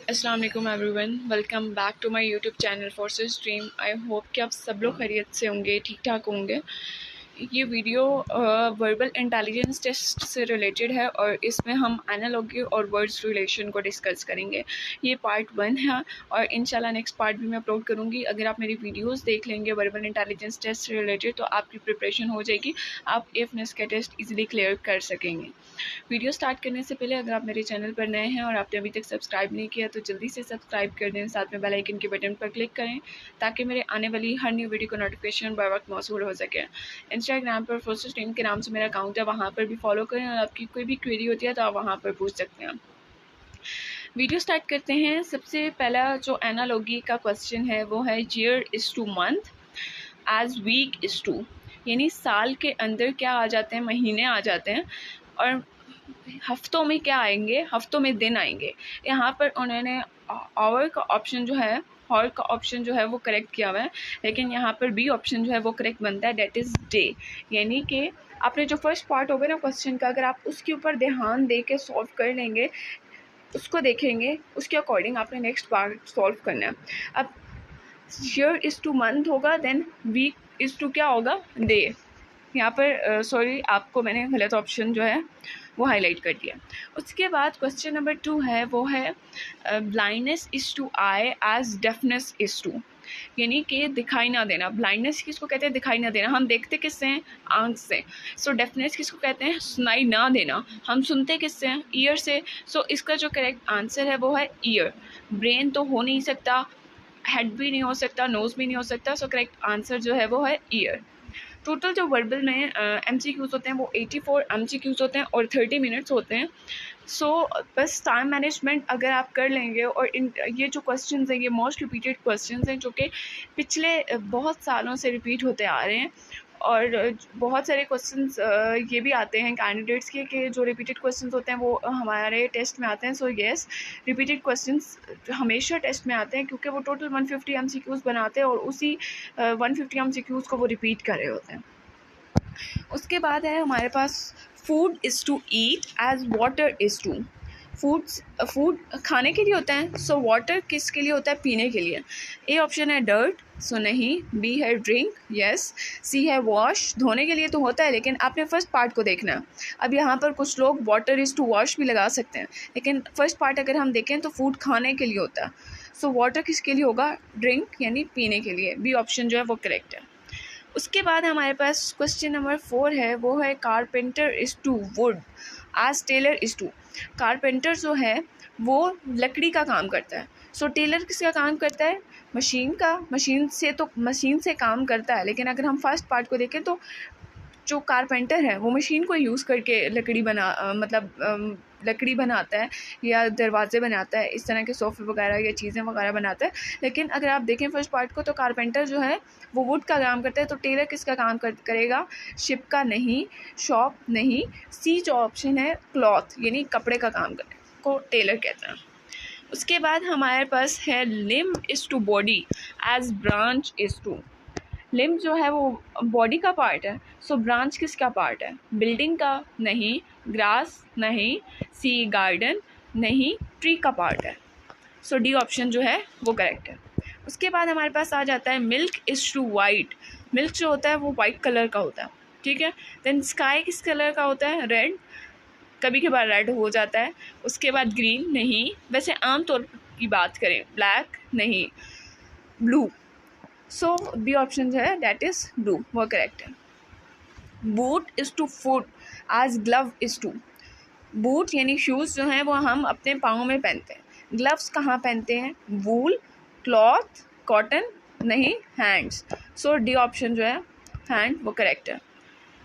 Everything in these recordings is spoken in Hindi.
अस्सलाम वालेकुम everyone, welcome back to my YouTube channel Forces Dream. I hope कि आप सब लोग खैरियत से होंगे, ठीक ठाक होंगे। ये वीडियो वर्बल इंटेलिजेंस टेस्ट से रिलेटेड है और इसमें हम एनालॉगी और वर्ड्स रिलेशन को डिस्कस करेंगे। ये पार्ट 1 है और इंशाल्लाह नेक्स्ट पार्ट भी मैं अपलोड करूँगी। अगर आप मेरी वीडियोस देख लेंगे वर्बल इंटेलिजेंस टेस्ट से रिलेटेड तो आपकी प्रिपरेशन हो जाएगी, आप एफनेस का टेस्ट ईजिली क्लियर कर सकेंगे। वीडियो स्टार्ट करने से पहले अगर आप मेरे चैनल पर नए हैं और आपने अभी तक सब्सक्राइब नहीं किया तो जल्दी से सब्सक्राइब कर दें, साथ में बेल आइकन के बटन पर क्लिक करें ताकि मेरे आने वाली हर न्यू वीडियो का नोटिफिकेशन बर वक्त मौसूल हो सके। इंस्टाग्राम पर फोर्सेस टीम के नाम से मेरा अकाउंट है, वहाँ पर भी फॉलो करें और आपकी कोई भी क्वेरी होती है तो आप वहाँ पर पूछ सकते हैं। वीडियो स्टार्ट करते हैं। सबसे पहला जो एनालॉगी का क्वेश्चन है वो है year is to month as week is to, यानी साल के अंदर क्या आ जाते हैं, महीने आ जाते हैं और हफ्तों में क्या आएंगे, हफ्तों में दिन आएंगे। यहाँ पर उन्होंने आवर का ऑप्शन जो है, हॉर का ऑप्शन जो है वो करेक्ट किया हुआ है, लेकिन यहाँ पर बी ऑप्शन जो है वो करेक्ट बनता है, डेट इज़ डे। यानी कि आपने जो फर्स्ट पार्ट होगा ना क्वेश्चन का, अगर आप उसके ऊपर ध्यान दे के सॉल्व कर लेंगे, उसको देखेंगे, उसके अकॉर्डिंग आपने नेक्स्ट पार्ट सॉल्व करना है। अब ईयर इज़ टू मंथ होगा, देन वीक इज़ टू क्या होगा, डे। यहाँ पर सॉरी, आपको मैंने गलत ऑप्शन जो है वो हाईलाइट कर दिया। उसके बाद क्वेश्चन नंबर 2 है, वो है blindness is to eye as deafness is to, यानी कि दिखाई ना देना। ब्लाइंडनेस किसको कहते हैं, दिखाई ना देना। हम देखते किससे हैं, आँख से। सो डेफनेस किसको कहते हैं, सुनाई ना देना। हम सुनते किससे हैं, ईयर से। सो इसका जो करेक्ट आंसर है वो है ईयर। ब्रेन तो हो नहीं सकता, हेड भी नहीं हो सकता, नोज़ भी नहीं हो सकता। सो करेक्ट आंसर जो है वो है ईयर। टोटल जो वर्बल में MCQs होते हैं वो 84 MCQs होते हैं और 30 मिनट्स होते हैं। सो बस टाइम मैनेजमेंट अगर आप कर लेंगे, और ये जो क्वेश्चंस हैं ये मोस्ट रिपीटेड क्वेश्चंस हैं जो कि पिछले बहुत सालों से रिपीट होते आ रहे हैं। और बहुत सारे क्वेश्चंस ये भी आते हैं कैंडिडेट्स के कि जो रिपीटेड क्वेश्चंस होते हैं वो हमारे टेस्ट में आते हैं। सो येस, रिपीटेड क्वेश्चंस हमेशा टेस्ट में आते हैं क्योंकि वो टोटल 150 MCQs बनाते हैं और उसी 150 MCQs को वो रिपीट कर रहे होते हैं। उसके बाद है हमारे पास food is to eat as water is to. Food खाने के लिए होता है, सो वाटर किसके लिए होता है, पीने के लिए। ए ऑप्शन है डर्ट, सो नहीं। बी है ड्रिंक, यस। सी है वॉश, धोने के लिए तो होता है लेकिन आपने फर्स्ट पार्ट को देखना है। अब यहाँ पर कुछ लोग वाटर इज़ टू वॉश भी लगा सकते हैं, लेकिन फर्स्ट पार्ट अगर हम देखें तो फूड खाने के लिए होता है। सो वाटर किसके लिए होगा, ड्रिंक यानी पीने के लिए। बी ऑप्शन जो है वो करेक्ट है। उसके बाद हमारे पास क्वेश्चन नंबर 4 है, वो है carpenter is to wood as tailor is to. Carpenter जो है वो लकड़ी का काम करता है, सो टेलर किसका काम करता है, मशीन का। मशीन से काम करता है, लेकिन अगर हम फर्स्ट पार्ट को देखें तो जो कारपेंटर है वो मशीन को यूज़ करके लकड़ी बनाता है या दरवाजे बनाता है, इस तरह के सोफ़े वगैरह या चीज़ें वगैरह बनाता है। लेकिन अगर आप देखें फर्स्ट पार्ट को तो कारपेंटर जो है वो वुड का काम करता है, तो टेलर किसका काम करेगा, शिप का नहीं, शॉप नहीं। सी जो ऑप्शन है क्लॉथ यानी कपड़े का काम करने को टेलर कहते हैं। उसके बाद हमारे पास है limb is to body as branch is to. Limb जो है वो बॉडी का पार्ट है, सो ब्रांच किसका पार्ट है, बिल्डिंग का नहीं, ग्रास नहीं, सी गार्डन नहीं, ट्री का पार्ट है। सो डी ऑप्शन जो है वो करेक्ट है। उसके बाद हमारे पास आ जाता है milk is to white. Milk जो होता है वो वाइट कलर का होता है, ठीक है। देन स्काई किस कलर का होता है, रेड, कभी कभार रेड हो जाता है। उसके बाद ग्रीन नहीं, वैसे आम तौर की बात करें ब्लैक नहीं, ब्लू। सो बी ऑप्शन जो है डेट इज़ ब्लू, वो करेक्ट है। Boot is to foot as glove is to. Boot यानी शूज़ जो हैं वो हम अपने पाँव में पहनते हैं, ग्लव्स कहाँ पहनते हैं, वूल, क्लॉथ, कॉटन नहीं, हैंड्स। सो डी ऑप्शन जो है हैंड, वो करेक्ट है।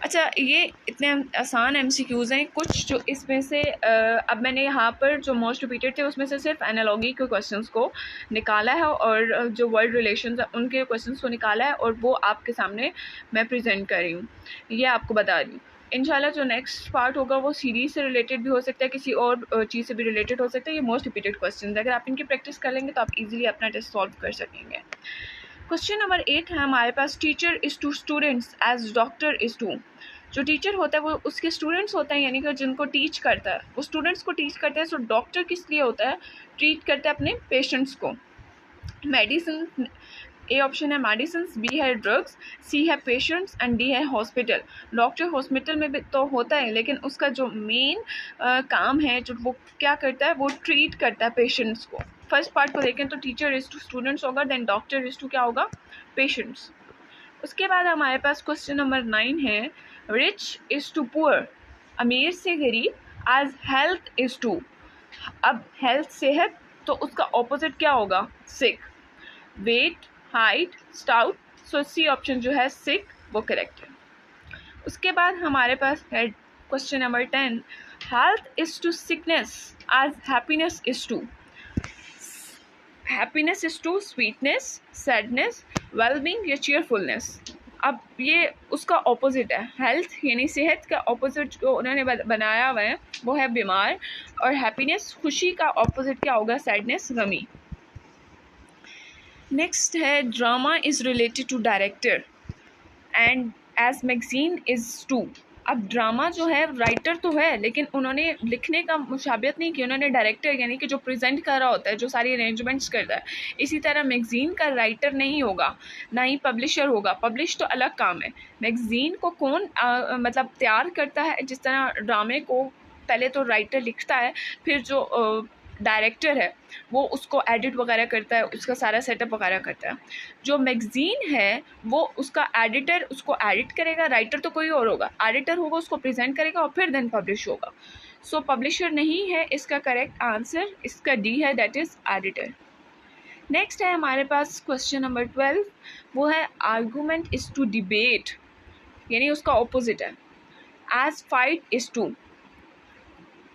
अच्छा, ये इतने आसान MCQs हैं कुछ जो इसमें से अब मैंने यहाँ पर जो मोस्ट रिपीटेड थे उसमें से सिर्फ एनालॉगी के क्वेश्चंस को निकाला है और जो वर्ड रिलेशंस हैं उनके क्वेश्चंस को निकाला है और वो आपके सामने मैं प्रेजेंट कर रही हूँ, ये आपको बता रही हूँ। इंशाल्लाह जो नेक्स्ट पार्ट होगा वो सीरीज़ से रिलेटेड भी हो सकता है, किसी और चीज़ से भी रिलेटेड हो सकता है। ये मोस्ट रिपीटेड क्वेश्चन है, अगर आप इनकी प्रैक्टिस कर लेंगे तो आप ईजिली अपना टेस्ट सॉल्व कर सकेंगे। क्वेश्चन नंबर 8 है हमारे पास teacher is to students as doctor is to. जो टीचर होता है वो उसके स्टूडेंट्स होते हैं, यानी कि जिनको टीच करता है वो स्टूडेंट्स को टीच करता है। सो डॉक्टर किस लिए होता है? ट्रीट करता है अपने पेशेंट्स को। मेडिसिन, ए ऑप्शन है मेडिसिन, बी है ड्रग्स, सी है पेशेंट्स एंड डी है हॉस्पिटल। डॉक्टर हॉस्पिटल में भी तो होता है, लेकिन उसका जो मेन काम है जो वो क्या करता है, वो ट्रीट करता है पेशेंट्स को। फर्स्ट पार्ट को देखें तो टीचर इज टू स्टूडेंट्स होगा, देन डॉक्टर इज टू क्या होगा? पेशेंट्स। उसके बाद हमारे पास क्वेश्चन नंबर 9 है, रिच इज टू पुअर, अमीर से गरीब, एज हेल्थ इज टू। अब हेल्थ सेहत, तो उसका ऑपोजिट क्या होगा? Sick. Weight, height, stout. So C option जो है सिक वो करेक्ट है। उसके बाद हमारे पास है question number 10, health is to sickness as happiness is to. Happiness is to sweetness, sadness, wellbeing या चीयरफुलनेस। अब ये उसका ऑपोजिट है। हेल्थ यानी सेहत का ऑपोजिट जो उन्होंने बनाया हुआ है वो है बीमार, और हैप्पीनेस खुशी का ऑपोजिट क्या होगा? सैडनेस, गमी। नेक्स्ट है, drama is related to director and as magazine is to. अब ड्रामा जो है राइटर तो है, लेकिन उन्होंने लिखने का मुशाबियत नहीं की, उन्होंने डायरेक्टर यानी कि जो प्रेजेंट कर रहा होता है, जो सारी अरेंजमेंट्स करता है। इसी तरह मैगजीन का राइटर नहीं होगा, ना ही पब्लिशर होगा। पब्लिश तो अलग काम है। मैगजीन को कौन मतलब तैयार करता है? जिस तरह ड्रामे को पहले तो राइटर लिखता है, फिर जो डायरेक्टर है वो उसको एडिट वगैरह करता है, उसका सारा सेटअप वगैरह करता है। जो मैगज़ीन है वो उसका एडिटर उसको एडिट करेगा, राइटर तो कोई और होगा, एडिटर होगा उसको प्रेजेंट करेगा और फिर देन पब्लिश होगा। सो पब्लिशर नहीं है इसका करेक्ट आंसर, इसका डी है, दैट इज़ एडिटर। नेक्स्ट है हमारे पास क्वेश्चन नंबर 12, वो है आर्गूमेंट इज़ टू डिबेट, यानी उसका ऑपोजिट है। As fight is to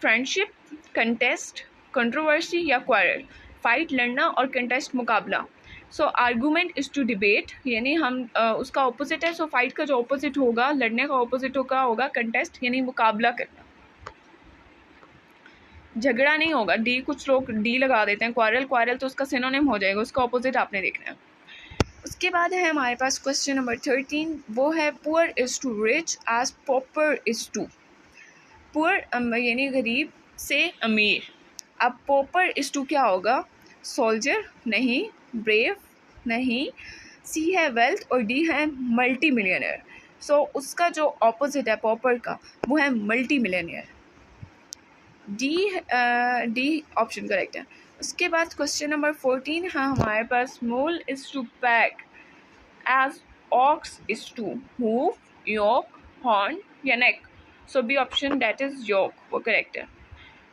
friendship, contest, controversy या क्वारल। फाइट लड़ना और कंटेस्ट मुकाबला। So argument is to debate, यानी हम उसका ऑपोजिट है। सो फाइट का जो ऑपोजिट होगा, लड़ने का ऑपोजिट होगा कंटेस्ट, यानी मुकाबला करना। झगड़ा नहीं होगा, डी कुछ लोग डी लगा देते हैं। क्वारल तो उसका सिनोनिम हो जाएगा, उसका ऑपोजिट आपने देखना है। उसके बाद है हमारे पास क्वेश्चन नंबर 13, वो है poor is to rich as pauper is to. Poor यानी गरीब से अमीर। अब पॉपर इज़ टू क्या होगा? सोल्जर नहीं, ब्रेव नहीं, सी है वेल्थ और डी है मल्टी मिलियनर। सो उसका जो ऑपोजिट है पॉपर का वो है multi millionaire. D option correct है। उसके बाद क्वेश्चन नंबर 14 है हमारे पास, mole is to pack as ox is to hoof, yoke, horn या neck. So B option that is yoke वो करेक्ट है।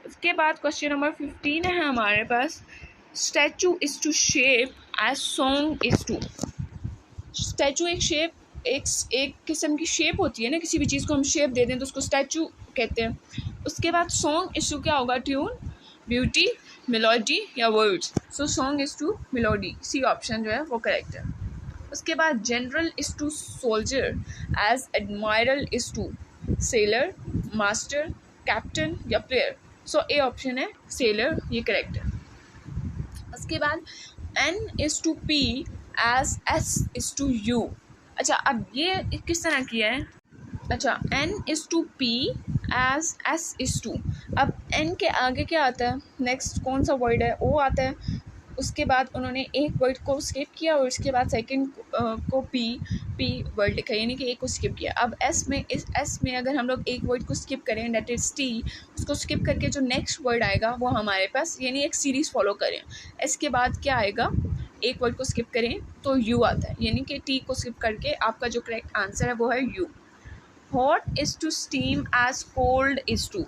उसके बाद क्वेश्चन नंबर 15 है हमारे पास, statue is to shape as song is to. Statue एक शेप, एक किस्म की शेप होती है ना, किसी भी चीज़ को हम शेप दे दें तो उसको स्टैचू कहते हैं। उसके बाद सॉन्ग इज़ टू क्या होगा? ट्यून, ब्यूटी, मेलोडी या words. So song is to melody, C option जो है वो करेक्ट है। उसके बाद general is to soldier as admiral is to sailor, master, captain या प्लेयर। सो ए ऑप्शन है सेलर, ये करेक्ट है। उसके बाद N is to P as S is to U. अच्छा, अब ये किस तरह किया है? अच्छा, N is to P as S is to. अब एन के आगे क्या आता है? नेक्स्ट कौन सा वर्ड है? ओ आता है। उसके बाद उन्होंने एक वर्ड को स्किप किया और उसके बाद सेकंड को पी वर्ड लिखा, यानी कि एक को स्किप किया। अब इस एस में अगर हम लोग एक वर्ड को स्किप करें, दैट इज़ टी, उसको स्किप करके जो नेक्स्ट वर्ड आएगा वो हमारे पास, यानी एक सीरीज़ फॉलो करें। एस के बाद क्या आएगा? एक वर्ड को स्किप करें तो यू आता है, यानी कि टी को स्किप करके आपका जो करेक्ट आंसर है वो है U. Hot is to steam as cold is to.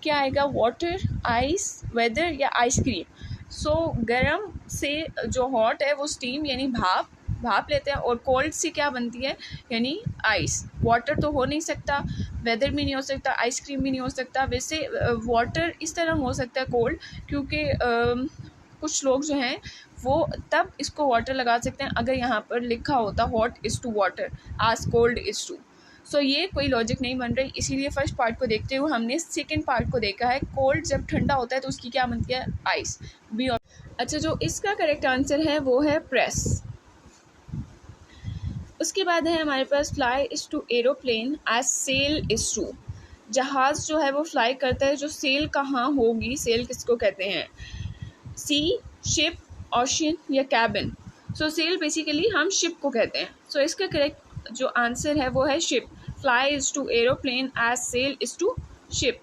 क्या आएगा? वाटर, आइस, वेदर या आइसक्रीम। सो गर्म से जो हॉट है वो स्टीम यानी भाप लेते हैं, और कोल्ड से क्या बनती है? यानी आइस। वाटर तो हो नहीं सकता, वेदर भी नहीं हो सकता, आइसक्रीम भी नहीं हो सकता। वैसे वाटर इस तरह हो सकता है कोल्ड, क्योंकि कुछ लोग जो हैं वो तब इसको वाटर लगा सकते हैं अगर यहाँ पर लिखा होता hot is to water as cold is to. So ये कोई लॉजिक नहीं बन रही, इसीलिए फर्स्ट पार्ट को देखते हुए हमने सेकंड पार्ट को देखा है। कोल्ड जब ठंडा होता है तो उसकी क्या बनती है? Ice, B. अच्छा, जो इसका करेक्ट आंसर है वो है प्रेस। उसके बाद है हमारे पास fly is to aeroplane as sail is to, जहाज़ जो है वो फ्लाई करता है, जो सेल कहाँ होगी, सेल किसको कहते हैं, सी, शिप, ओशन या कैबिन। सो सेल बेसिकली हम शिप को कहते हैं। सो इसका करेक्ट जो आंसर है वो है ship. Fly is to aeroplane as sail is to ship.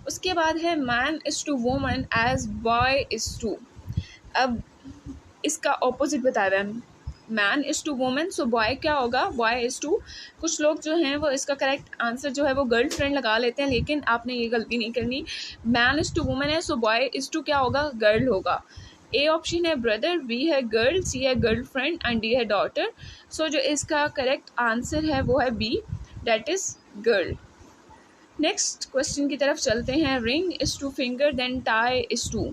उसके बाद है man is to woman as boy is to. अब इसका ऑपोजिट बता रहा है, man is to woman, so boy क्या होगा, बॉय इज़ टू। कुछ लोग जो हैं वो इसका करेक्ट आंसर जो है वो गर्ल फ्रेंड लगा लेते हैं, लेकिन आपने ये गलती नहीं करनी। मैन इज़ टू वुमन है, सो बॉय इज़ टू क्या होगा, गर्ल होगा। ए ऑप्शन है ब्रदर, बी है गर्ल, सी है गर्ल फ्रेंड एंड डी है डॉटर। सो जो इसका करेक्ट आंसर है वो है B, that is girl. Next question की तरफ चलते हैं। Ring is to finger then tie is to.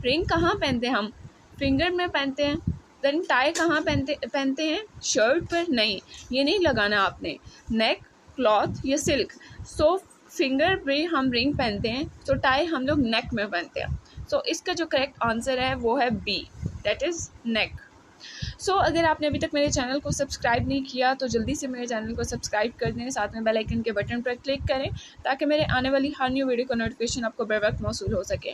Ring कहाँ पहनते हैं हम, फिंगर में पहनते हैं। देन टाई कहाँ पहनते हैं, शर्ट पर, नहीं ये नहीं लगाना आपने, नेक, क्लॉथ या सिल्क। सो फिंगर पे हम रिंग पहनते हैं, तो टाई हम लोग नेक में पहनते हैं। सो इसका जो करेक्ट आंसर है वो है बी, दैट इज़ नेक। सो अगर आपने अभी तक मेरे चैनल को सब्सक्राइब नहीं किया तो जल्दी से मेरे चैनल को सब्सक्राइब कर दें, साथ में बेल आइकन के बटन पर क्लिक करें ताकि मेरे आने वाली हर न्यू वीडियो का नोटिफिकेशन आपको बर वक्त मौसूल हो सके।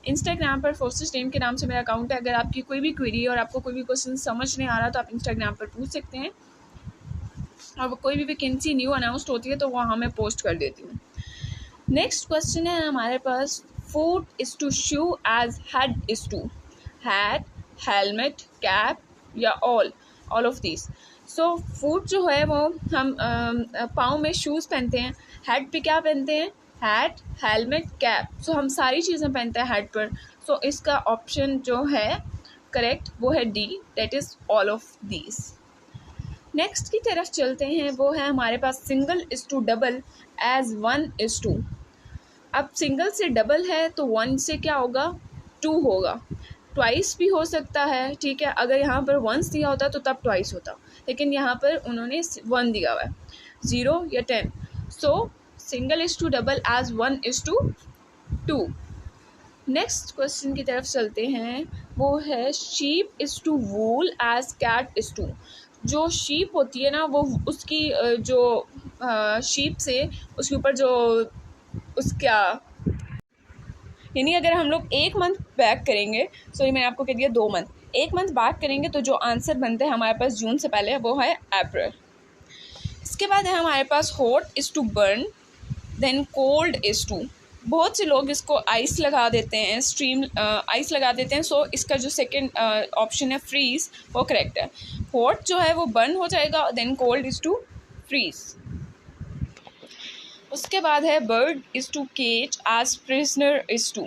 इंस्टाग्राम पर फोर्सेस टीम के नाम से मेरा अकाउंट है। अगर आपकी कोई भी क्वेरी और आपको कोई भी क्वेश्चन समझ नहीं आ रहा तो आप इंस्टाग्राम पर पूछ सकते हैं, और कोई भी वैकेंसी न्यू अनाउंसड होती है तो वहाँ मैं पोस्ट कर देती हूँ। नेक्स्ट क्वेश्चन है हमारे पास, foot is to shoe as head is to. Hat, helmet, cap या all of this. So foot जो है वो हम पाँव में शूज़ पहनते हैं, हेड पे क्या पहनते हैं, हैट, हेलमेट, कैप। सो हम सारी चीज़ें पहनते हैं हेड पर। सो इसका ऑप्शन जो है करेक्ट वो है D, that is all of this. Next की तरफ चलते हैं, वो है हमारे पास single is to double as one is to. अब सिंगल से डबल है तो वन से क्या होगा, टू होगा। ट्वाइस भी हो सकता है, ठीक है, अगर यहाँ पर वंस दिया होता तो तब ट्वाइस होता, लेकिन यहाँ पर उन्होंने वन दिया हुआ है, 0 या 10। So single is to double as one is to two. Next question की तरफ चलते हैं, वो है sheep is to wool as cat is to. जो शीप होती है ना वो उसकी जो शीप से उसके ऊपर जो उसका, यानी अगर हम लोग एक मंथ बैक करेंगे, सो ये मैंने आपको कह दिया 2 मंथ, एक मंथ बैक करेंगे तो जो आंसर बनते हैं हमारे पास जून से पहले वो है अप्रैल। इसके बाद है हमारे पास hot is to burn then cold is to. बहुत से लोग इसको आइस लगा देते हैं, स्ट्रीम आइस लगा देते हैं। सो इसका जो सेकंड ऑप्शन है फ्रीज वो करेक्ट है। हॉट जो है वो बर्न हो जाएगा, then cold is to freeze. उसके बाद है bird is to cage as prisoner is to.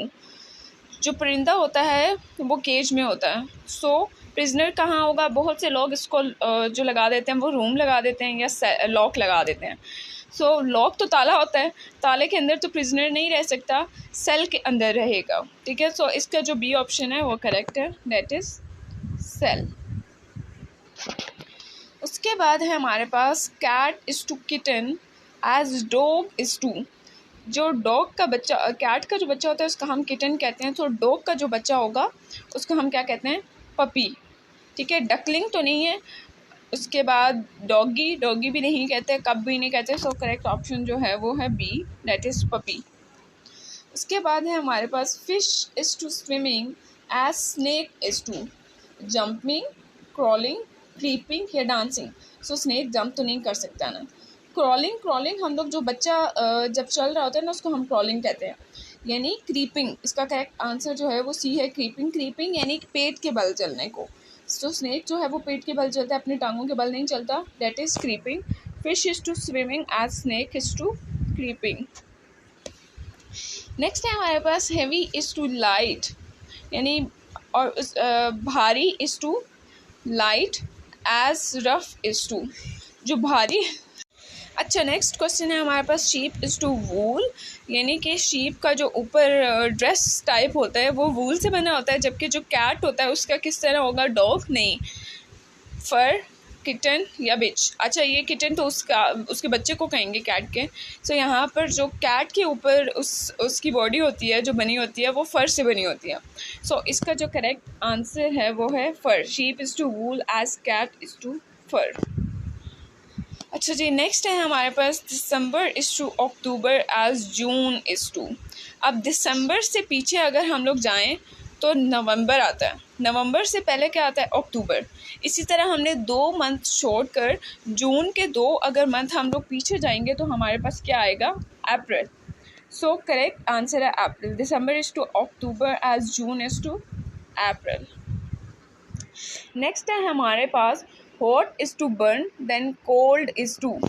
जो परिंदा होता है वो केज में होता है। सो प्रिजनर कहाँ होगा, बहुत से लोग इसको जो लगा देते हैं वो रूम लगा देते हैं या लॉक लगा देते हैं। सो लॉक तो ताला होता है, ताले के अंदर तो प्रिजनर नहीं रह सकता, सेल के अंदर रहेगा, ठीक है। सो इसका जो बी ऑप्शन है वो करेक्ट है, दैट इज़ सेल। उसके बाद है हमारे पास cat is to kitten as dog is to. जो डॉग का बच्चा, कैट का जो बच्चा होता है उसका हम किटन कहते हैं, तो डॉग का जो बच्चा होगा उसको हम क्या कहते हैं, पपी, ठीक है। डकलिंग तो नहीं है। उसके बाद डॉगी भी नहीं कहते, कब भी नहीं कहते। सो करेक्ट ऑप्शन जो है वो है बी, दैट इज़ पपी। उसके बाद है हमारे पास fish is to swimming as snake is to. Jumping, crawling, creeping या डांसिंग। सो स्नेक जंप तो नहीं कर सकता ना। क्रॉलिंग हम लोग जो बच्चा जब चल रहा होता है ना उसको हम क्रॉलिंग कहते हैं, यानी क्रीपिंग। इसका करेक्ट आंसर जो है वो सी है, क्रीपिंग यानी पेट के बल चलने को। सो स्नेक जो है वो पेट के बल चलता है, अपनी टांगों के बल नहीं चलता, that is creeping. Fish is to swimming as snake is to creeping. Next है हमारे पास हेवी इज़ टू लाइट, यानी और उस भारी is to light as rough is to. जो भारी, अच्छा नेक्स्ट क्वेश्चन है हमारे पास शीप इज़ टू वूल, यानी कि शीप का जो ऊपर ड्रेस टाइप होता है वो वूल से बना होता है, जबकि जो कैट होता है उसका किस तरह होगा, डॉग नहीं, फर, किटन या बिच। अच्छा ये किटन तो उसके बच्चे को कहेंगे कैट के। सो यहाँ पर जो कैट के ऊपर उसकी बॉडी होती है जो बनी होती है वो फर से बनी होती है। सो इसका जो करेक्ट आंसर है वो है fur. Sheep is to wool as cat is to fur. अच्छा जी, नेक्स्ट है हमारे पास December is to October as June is to. अब दिसंबर से पीछे अगर हम लोग जाएं तो नवंबर आता है, नवंबर से पहले क्या आता है, अक्टूबर। इसी तरह हमने 2 मंथ छोड़कर जून के 2 अगर मंथ हम लोग पीछे जाएंगे तो हमारे पास क्या आएगा, अप्रैल। सो करेक्ट आंसर है April. December is to October as June is to April. Next है हमारे पास hot is to burn then cold is to.